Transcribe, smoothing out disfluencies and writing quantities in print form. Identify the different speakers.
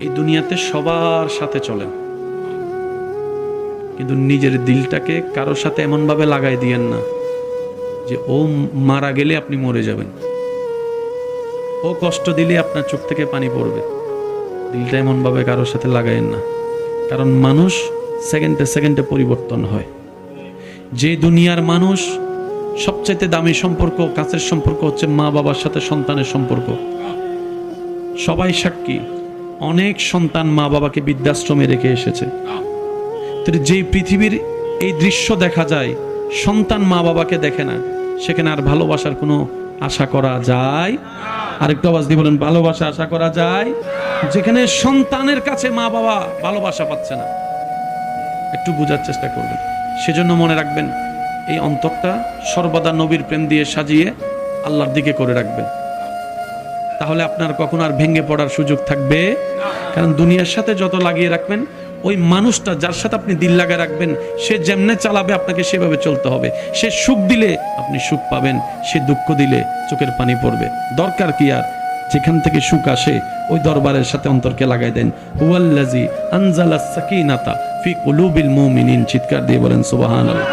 Speaker 1: এই দুনিয়াতে সবার সাথে চলেন, কিন্তু নিজের দিলটাকে কারোর সাথে এমনভাবে লাগাই দিয়েন না যে ও মারা গেলে আপনি মরে যাবেন, ও কষ্ট দিলে আপনার চোখ থেকে পানি পড়বে। দিলটা এমনভাবে কারোর সাথে লাগাইয়েন না, কারণ মানুষ সেকেন্ডে সেকেন্ডে পরিবর্তন হয়। যে দুনিয়ার মানুষ সবচাইতে দামি সম্পর্ক, কাছের সম্পর্ক হচ্ছে মা বাবার সাথে সন্তানের সম্পর্ক। সবাই সাক্ষী, অনেক সন্তান মা বাবাকে বৃদ্ধাশ্রমে রেখে এসেছে। যেই পৃথিবীর এই দৃশ্য দেখা যায়, সন্তান মা বাবাকে দেখে না, সেখানে আর ভালোবাসার কোনো আশা করা যায়? আরেকটু আওয়াজ দিয়ে বলেন, ভালোবাসা আশা করা যায়? যেখানে সন্তানের কাছে মা বাবা ভালোবাসা পাচ্ছে না, একটু বোঝার চেষ্টা করবেন। সেজন্য মনে রাখবেন, এই অন্তরটা সর্বদা নবীর প্রেম দিয়ে সাজিয়ে আল্লাহর দিকে করে রাখবেন, তাহলে আপনার কখনো আর ভেঙে পড়ার সুযোগ থাকবে। কারণ দুনিয়ার সাথে যত লাগিয়ে রাখবেন, ওই মানুষটা যার সাথে আপনি দিল লাগায় রাখবেন, সে যেমনে চালাবে আপনাকে সেভাবে চলতে হবে। সে সুখ দিলে আপনি সুখ পাবেন, সে দুঃখ দিলে চোখের পানি পড়বে। দরকার কি আর, যেখান থেকে সুখ আসে ওই দরবারের সাথে অন্তরকে লাগাই দেন। হুয়াল্লাযী আনজালাস সাকিনাতা ফি কুলুবিল মুমিনিন। চিৎকার দিয়ে বলেন সুবহানাল্লাহ।